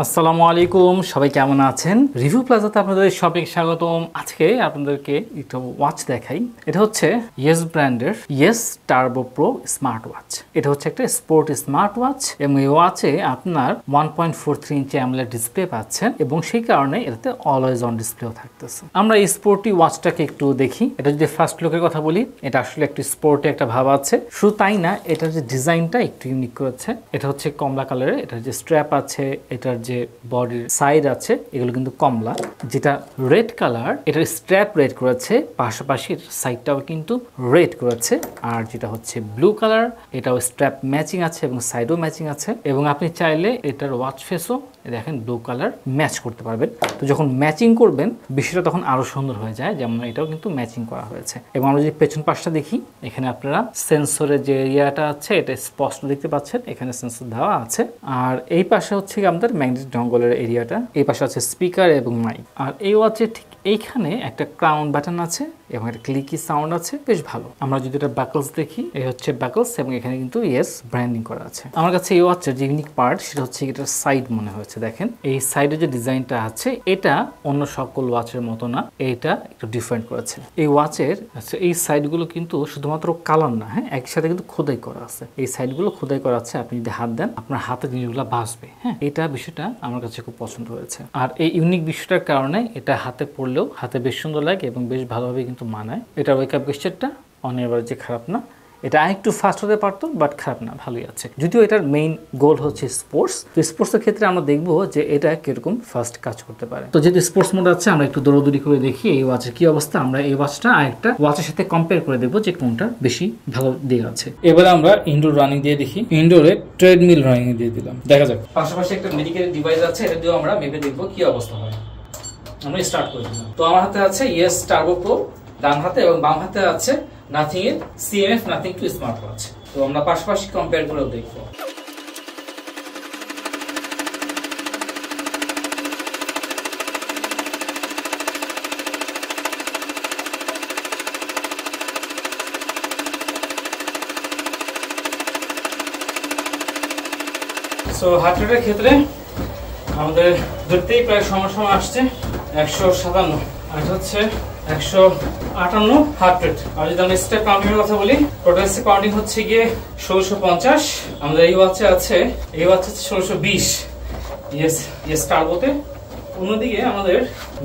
আসসালামু আলাইকুম, সবাই কেমন আছেন? রিভিউ প্লাজাতে আপনাদের সবাইকে স্বাগতম। আজকে আপনাদেরকে একটা ওয়াচ দেখাই। এটা হচ্ছে ইয়েস ব্র্যান্ডের yes turbo pro smart watch. এটা হচ্ছে একটা স্পোর্ট স্মার্ট ওয়াচ এবং এই ওয়াচে আপনার 1.43 ইঞ্চি অ্যামোলেড ডিসপ্লে পাচ্ছেন এবং সেই কারণে এটাতে অলওয়েজ অন ডিসপ্লেও থাকতেছে। আমরা এই স্পোর্টি ওয়াচটাকে একটু দেখি। এটা যদি ফার্স্ট লুকের কথা বলি, এটা আসলে একটু স্পোর্টে একটা ভাব আছে। শুধু তাই না, এটার যে ডিজাইনটা একটু ইউনিক করেছে। এটা হচ্ছে কমলা কালারের, এটার যে স্ট্র্যাপ আছে, এটার যে বডির সাইড আছে, এগুলো কিন্তু কমলা। যেটা রেড কালার, এটার স্ট্র্যাপ রেড করেছে, পাশাপাশি সাইডটাও কিন্তু রেড করেছে। আর যেটা হচ্ছে ব্লু কালার, এটাও স্ট্র্যাপ ম্যাচিং আছে এবং সাইডও ম্যাচিং আছে। এবং আপনি চাইলে এটার ওয়াচ ফেসও দেখেন ব্লু কালার ম্যাচ করতে পারবেন। তো যখন ম্যাচিং করবেন বিষয়টা তখন আরো সুন্দর হয়ে যায়। যেমন এটাও কিন্তু ম্যাচিং করা হয়েছে। এবং আমরা যদি পেছন পাশটা দেখি, এখানে আপনারা সেন্সরের যে এরিয়াটা আছে এটা স্পষ্ট দেখতে পাচ্ছেন, এখানে সেন্সর দেওয়া আছে। আর এই পাশে হচ্ছে আমাদের ম্যাগনেটিক ডঙ্গলের এরিয়াটা, এই পাশে আছে স্পিকার এবং মাইক। আর এই ওয়াচের ঠিক এইখানে একটা ক্রাউন বাটন আছে এবং একটা ক্লিকি সাউন্ড আছে, বেশ ভালো। আমরা যদি এটা বাকলস দেখি, এই হচ্ছে বাকলস এবং এখানে কিন্তু ইয়েস ব্র্যান্ডিং করা আছে। আমার কাছে এই ওয়াচের যে ইউনিক পার্ট সেটা হচ্ছে এটার সাইড মনে হয়েছে। দেখেন এই সাইডে যে ডিজাইনটা আছে, এটা অন্য সকল ওয়াচের মতো না, এটা একটু ডিফারেন্ট করেছে। এই ওয়াচের এই সাইডগুলো কিন্তু শুধুমাত্র কালার না, হ্যাঁ, একসাথে কিন্তু খোদাই করা আছে। এই সাইডগুলো খোদাই করা আছে, আপনি যদি হাত দেন আপনার হাতে জিনিসগুলো ভাসবে। হ্যাঁ, এটা বিষয়টা আমার কাছে খুব পছন্দ হয়েছে। আর এই ইউনিক বিষয়টার কারণে এটা হাতে পড়লেও হাতে বেশ সুন্দর লাগে এবং বেশ ভালোভাবে কিন্তু মানায়। এটার ওয়েকআপ গেস্টারটা অনেক যে খারাপ না, এটা আরেকটু ফাস্ট হতে পারতো, বাট খারাপ না, ভালোই আছে। যদিও এটার মেইন গোল হচ্ছে স্পোর্টস, তো স্পোর্টসের ক্ষেত্রে আমরা দেখবো যে এটা কিরকম ফাস্ট কাজ করতে পারে। তো যেহেতু স্পোর্টস মোড আছে, আমরা একটু দৌড়াদৌড়ি করে দেখি এই ওয়াচের কি অবস্থা। আমরা এই ওয়াচটা আরেকটা ওয়াচের সাথে কম্পেয়ার করে দেখবো যে কোনটা বেশি ভালো দিক আছে। এবারে আমরা ইনডোর রানিং দিয়ে দেখি। ইনডোরে ট্রেডমিল রানিং দিয়ে দিলাম, দেখা যাক। পাশাপাশি একটা মেডিকেল ডিভাইস আছে, এটা দিয়েও আমরা মেপে দেখবো কি অবস্থা হয়। আমরা স্টার্ট করে দিলাম। তো আমার হাতে আছে ইয়েস টার্বো প্রো ডান হাতে এবং বাম হাতে আছে নাথিং এর CMF নাথিং 2 স্মার্ট ওয়াচ। তো আমরা পাশাপাশি কম্পেয়ার করে দেখবো। সো হার্ট রেটের ক্ষেত্রে আমাদের দুটোই প্রায় সমান আসছে 157, আর এটা হচ্ছে 158 হার্ট রেট। আর যদি আমরা স্টেপ কাউন্টিং এর কথা বলি, টোটাল স্টেপ কাউন্টিং হচ্ছে গিয়ে 1650। আমাদের এই ওয়াচে আছে 1620 ইয়েস টার্বোতে। অন্যদিকে আমাদের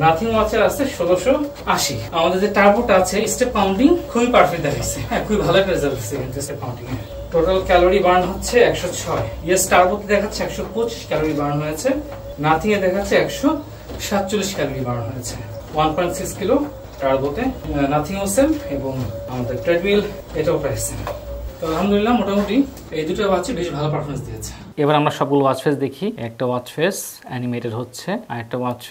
নাথিং ওয়াচের আছে 1680। আমাদের যে টার্বোটা আছে স্টেপ কাউন্টিং খুবই পারফেক্ট দেখাচ্ছে, হ্যাঁ, খুবই ভালো একটা রেজাল্ট দিচ্ছে কিন্তু স্টেপ কাউন্টিং এ। টোটাল ক্যালোরি বার্ন হচ্ছে 106। ইয়েস টার্বোতে দেখাচ্ছে 125 ক্যালোরি বার্ন হয়েছে, নাথিং এ দেখাচ্ছে 147 ক্যালোরি বার্ন হয়েছে। 1.6 কিলো টার্বোতে, নাথিং ও সেম এবং আমাদের ট্রেডমিল এটাও প্রায় সেম। তো আলহামদুলিল্লাহ মোটামুটি এই দুটো ওয়াচে বেশ ভালো পারফরমেন্স দিয়েছে। এবার আমরা সবগুলো ওয়াচ ফেস দেখি। একটা ওয়াচ ফেস অ্যানিমেটেড হচ্ছে, আর একটা ওয়াচ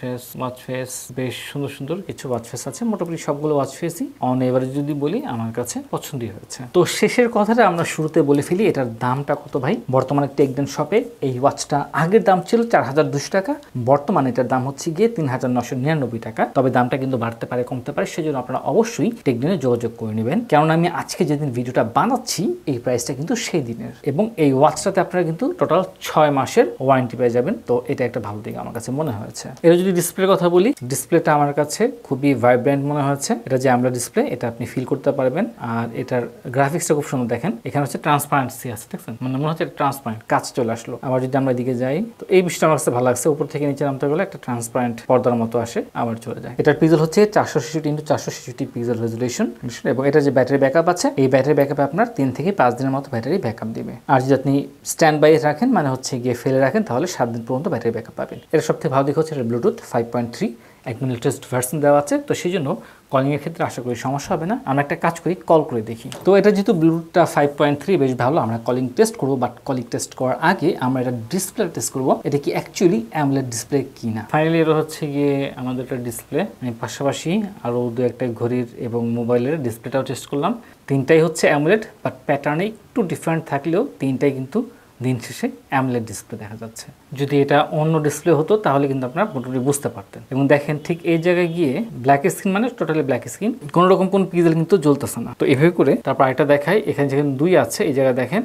ফেস বেশ সুন্দর সুন্দর কিছু ওয়াচ ফেস আছে। মোটামুটি সবগুলো ওয়াচ ফেসই অন এভারেজ যদি বলি আমার কাছে পছন্দই হয়েছে। তো শেষের কথাটা আমরা শুরুতে বলে ফেলি, এটার দামটা কত ভাই। বর্তমানে টেকডেন শপে এই ওয়াচটা আগের দাম ছিল 4200 টাকা, বর্তমানে এটার দাম হচ্ছে গিয়ে 3999 টাকা। তবে দামটা কিন্তু বাড়তে পারে কমতে পারে, সেজন্য আপনারা অবশ্যই টেকডেনে যোগাযোগ করে নেবেন। কারণ আমি আজকে যেদিন ভিডিওটা বানাচ্ছি এই প্রাইসটা কিন্তু সেই দিনের, এবং এই ওয়াচটাতে আপনারা কিন্তু টোটাল 6 মাসের ওয়ারেন্টি পেয়ে যাবেন। তো এটা একটা ভালো দিক আমার কাছে মনে হয়েছে। এর যদি ডিসপ্লের কথা বলি, ডিসপ্লেটা আমার কাছে খুবই ভাইব্রেন্ট মনে হয়েছে। এটা যে আমরা ডিসপ্লে, এটা আপনি ফিল করতে পারবেন। আর এটার গ্রাফিক্সটা খুব সুন্দর। দেখেন এখানে হচ্ছে ট্রান্সপারেন্সি আছে, দেখছেন, মানে মনে হচ্ছে ট্রান্সপারেন্ট, কাজ চলে আসলো। আবার যদি আমরা এদিকে যাই, তো এই বিষয়টা আমার কাছে ভালো লাগছে। উপর থেকে নিচে নামতে গেলে একটা ট্রান্সপারেন্ট পর্দার মতো আসে, আবার চলে যায়। এটার পিক্সেল হচ্ছে 466x466 পিক্সেল রেজুলেশন, এবং এটা যে ব্যাটারি ব্যাকআপ আছে, এই ব্যাটারি ব্যাকআপে আপনার 3 থেকে 5 দিনের মতো ব্যাটারি ব্যাকআপ দিবে। আর যদি আপনি স্ট্যান্ড বাই রাখেন, মানে হচ্ছে গিয়ে ফেলে রাখেন, তাহলে 7 দিন পর্যন্ত ব্যাটারি ব্যাকআপ পাবেন। এটা সবথেকে ভালো দিক হচ্ছে এটা ব্লুটুথ 5.3 একদম লেটেস্ট ভার্সন দেওয়া আছে। তো সেই জন্য কলিং এর ক্ষেত্রে আশা করি সমস্যা হবে না। আমরা একটা কাজ করি, কল করে দেখি। তো এটা যেহেতু ব্লুটুথটা 5.3 বেশ ভালো, আমরা কলিং টেস্ট করবো। বাট কলিং টেস্ট করার আগে আমরা এটা ডিসপ্লে টেস্ট করবো, এটা কি অ্যাকচুয়ালি অ্যামোলেড ডিসপ্লে কিনা। ফাইনালি এটা হচ্ছে গিয়ে আমাদের একটা ডিসপ্লে। আমি পাশাপাশি আরো দু একটা ঘড়ির এবং মোবাইলের ডিসপ্লেটাও টেস্ট করলাম। তিনটাই হচ্ছে অ্যামোলেড, বাট প্যাটার্নে একটু ডিফারেন্ট থাকলেও তিনটাই কিন্তু দিন শেষে অ্যামোলেড ডিসপ্লে দেখা যাচ্ছে। যদি এটা অন্য ডিসপ্লে হতো তাহলে কিন্তু আপনারা মোটামুটি বুঝতে পারতেন। এবং দেখেন ঠিক এই জায়গায় গিয়ে ব্ল্যাক স্ক্রিন মানে টোটালি ব্ল্যাক স্ক্রিন, কোনো রকম কোন পিক্সেল কিন্তু জ্বলতেছে না। তো এভাবে করে তারপর এটা দেখাই, এখানে যেখানে 2 আছে এই জায়গায় দেখেন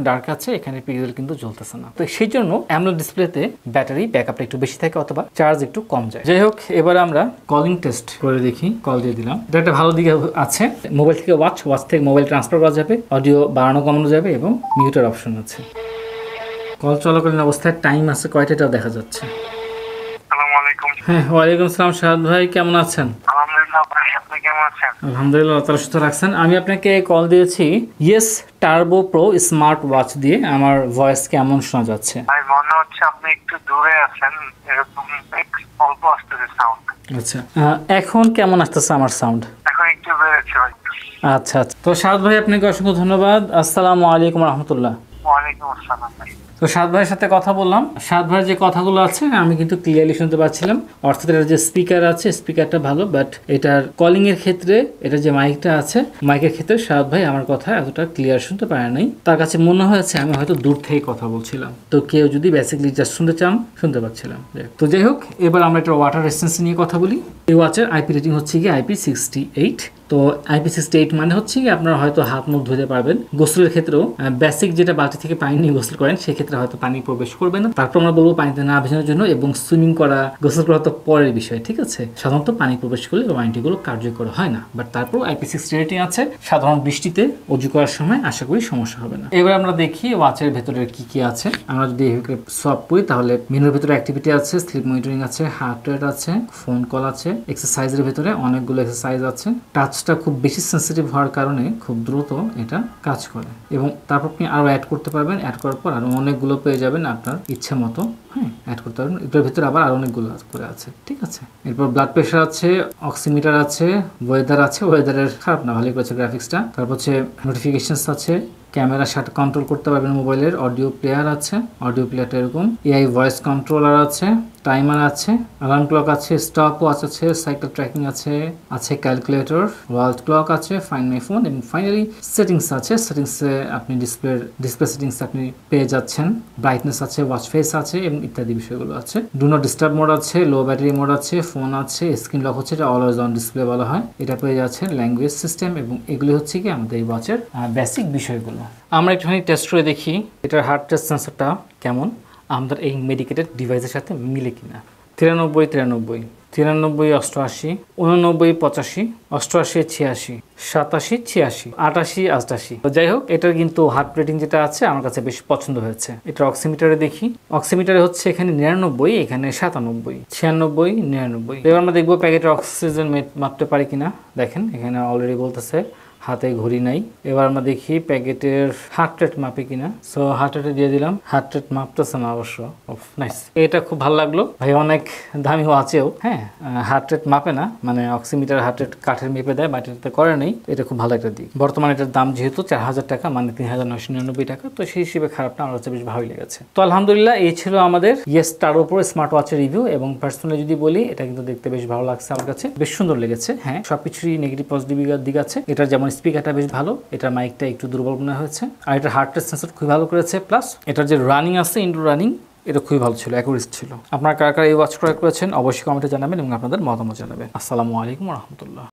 ডার্ক আছে, এখানে পিক্সেল কিন্তু জ্বলতেছে না। তো সেই জন্য অ্যামোলেড ডিসপ্লেতে ব্যাটারি ব্যাকআপটা একটু বেশি থাকে অথবা চার্জ একটু কম যায়। যাই হোক, এবার আমরা কলিং টেস্ট করে দেখি। কল দিয়ে দিলাম, এটা একটা ভালো দিকে আছে। মোবাইল থেকে ওয়াচ থেকে মোবাইল ট্রান্সফার করা যাবে, অডিও বাড়ানো কমানো যাবে এবং মিউটের অপশন আছে। কল চলাকালীন অবস্থায় টাইম আছে কয়টা এটাও দেখা যাচ্ছে। হ্যাঁ, ওয়ালাইকুম আসসালাম। শাহাদ ভাই কেমন আছেন? আলহামদুলিল্লাহ ভাই, আপনি কেমন আছেন? আলহামদুলিল্লাহ, তারা সুস্থ রাখছেন। আমি আপনাকে কল দিয়েছি yes turbo pro smart watch দিয়ে। আমার ভয়েস কেমন শোনা যাচ্ছে? ভাই মনে হচ্ছে আপনি একটু দূরে আছেন, এরকম অল্প আসতেছে সাউন্ড। আচ্ছা, এখন কেমন আসতেছে আমার সাউন্ড? এখন একটু বেড়েছে ভাই। আচ্ছা আচ্ছা, তো শাহাদ ভাই আপনাকে অসংখ্য ধন্যবাদ। আসসালামু আলাইকুম রহমতুল্লাহ। ওয়ালাইকুম আসসালাম ভাই। তো শাহাদ ভাইয়ের সাথে কথা বললাম। শাহাদ ভাইয়ের যে কথাগুলো আছে আমি কিন্তু ক্লিয়ারলি শুনতে পাচ্ছিলাম। অর্থাৎ এটার যে স্পিকার আছে স্পিকারটা ভালো, বাট এটার কলিং এর ক্ষেত্রে এটা যে মাইকটা আছে মাইকের ক্ষেত্রে শাহাদ ভাই আমার কথা এতটা ক্লিয়ার শুনতে পারে নাই। তার কাছে মনে হয়েছে আমি হয়তো দূর থেকে কথা বলছিলাম। তো কেউ যদি বেসিক্যালি জাস্ট শুনতে চান শুনতে পাচ্ছিলাম। তো যাই হোক, এবার আমরা একটা ওয়াটার রেসিস্ট্যান্স নিয়ে কথা বলি। এই ওয়াচের আইপি রেটিং হচ্ছে কি IP68। তো IP68 মানে হচ্ছে কি আপনারা হয়তো হাত মুখ ধুতে পারবেন। গোসলের ক্ষেত্রেও বেসিক যেটা বালতি থেকে পানি নিয়ে গোসল করেন সেক্ষেত্রে হয়তো পানি প্রবেশ করবে না। তারপর আমরা বলবো পানিতে না ভেজানোর জন্য, এবং সুইমিং করা গোসল করা তো পরের বিষয়, ঠিক আছে। সাধারণত পানি প্রবেশ করলে ওয়ারেন্টিগুলো কার্যকর হয় না, বাট তারপর IP60 রেটিং আছে। সাধারণ বৃষ্টিতে অজু করার সময় আশা করি সমস্যা হবে না। এবার আমরা দেখি ওয়াচের ভেতরে কি কি আছে। আমরা যদি এভাবে সব করি তাহলে মেনুর ভেতরে অ্যাক্টিভিটি আছে, স্লিপ মনিটরিং আছে, হার্ট রেট আছে, ফোন কল আছে, এক্সারসাইজের ভেতরে অনেকগুলো এক্সারসাইজ আছে। টাচটা খুব বেশি সেন্সিটিভ হওয়ার কারণে খুব দ্রুত এটা কাজ করে, এবং তারপর আপনি আরো অ্যাড করতে পারবেন। অ্যাড করার পর আরো অনেকগুলো পেয়ে যাবেন আপনার ইচ্ছে মতো। হ্যাঁ, অ্যাড করতে পারবেন। এটার ভিতরে আবার আরো অনেকগুলো করে আছে, ঠিক আছে। এরপর ব্লাড প্রেশার আছে, অক্সিমিটার আছে, ওয়েদার আছে। ওয়েদারের খারাপ না, ভালোই করেছে গ্রাফিক্সটা। তারপর হচ্ছে নোটিফিকেশনস আছে, ক্যামেরা শাট কন্ট্রোল করতে পারবেন মোবাইলের, অডিও প্লেয়ার আছে, অডিও প্লেয়ারটা এরকম, এআই ভয়েস কন্ট্রোলার আছে, টাইমার আছে, অ্যালার্ম ক্লক আছে, স্টপ ওয়াচ আছে, সাইকেল ট্র্যাকিং আছে, ক্যালকুলেটর, ওয়াল ক্লক আছে, ফাইন্ড মাই ফোন, এবং ফাইনালি সেটিংস আছে। সেটিংসে আপনি ডিসপ্লে সেটিংস আপনি পেয়ে যাচ্ছেন, ব্রাইটনেস আছে, ওয়াচ ফেস আছে, এবং ইত্যাদি বিষয়গুলো আছে। ডু নট ডিস্টার্ব মোড আছে, লো ব্যাটারি মোড আছে, ফোন আছে, স্ক্রিন লক হচ্ছে, এটা অলওয়েজ অন ডিসপ্লে বলা হয়। এটা পেয়ে যাচ্ছেন ল্যাঙ্গুয়েজ সিস্টেম, এবং এগুলি হচ্ছে কি আমাদের এই ওয়াচের বেসিক বিষয়গুলো। আমরা একটুখানি টেস্ট করে দেখি এটার হার্ট টেস্ট সেন্সরটা কেমন আমাদের এই মেডিকেটেড ডিভাইসের সাথে মিলে কিনা। 93, 93, 93, 88, 89, 85, 88, 86, 87, 86, 88, 88। যাই হোক, এটার কিন্তু হার্ট রেটিং যেটা আছে আমার কাছে বেশ পছন্দ হয়েছে। এটা অক্সিমিটারে দেখি। অক্সিমিটারে হচ্ছে এখানে 99, এখানে 97, 96, 99। এবার আমরা দেখবো প্যাকেটের অক্সিজেন মাপতে পারি কিনা। দেখেন এখানে অলরেডি বলতেছে হাতে ঘড়ি নাই। এবার আমরা দেখি প্যাকেটের হার্ট রেট মাপে কিনা। সো হার্ট রেটে দিয়ে দিলাম, হার্ট রেট মাপতেছে না অবশ্য। নাইস, এটা খুব ভালো লাগলো ভাই। অনেক দামিও আছেও, হ্যাঁ, হার্ট রেট মাপে না, মানে অক্সিমিটার হার্ট রেট কাঠের মেপে দেয়, বাট এটাতে করে নেই। এটা খুব ভালো একটা দিক। বর্তমানে এটার দাম যেহেতু 4000 টাকা, মানে 3999 টাকা, তো সেই হিসেবে খারাপ না, আমার কাছে বেশ ভালোই লেগেছে। তো আলহামদুলিল্লাহ, এই ছিল আমাদের ইয়েস টার্বো প্রো স্মার্ট ওয়াচের রিভিউ। এবং পার্সোনালি যদি বলি, এটা কিন্তু দেখতে বেশ ভালো লাগছে আমার কাছে, বেশ সুন্দর লেগেছে। হ্যাঁ, সবকিছুরই নেগেটিভ পজিটিভ দিক আছে। এটার যেমন স্পিকারটা বেশ ভালো, এটার মাইকটা একটু দুর্বল মনে হয়েছে, আর এটার হার্ট রেট সেন্সর খুবই ভালো করেছে। প্লাস এটার যে রানিং আছে, ইনডোর রানিং, এটা খুবই ভালো ছিল, অ্যাকুরেট ছিল। আপনারা কারা কারা এই ওয়াচ ক্রয় করেছেন অবশ্যই কমেন্টে জানাবেন এবং আপনাদের মতামত জানাবেন। আসসালামু আলাইকুম রহমতুল্লাহ।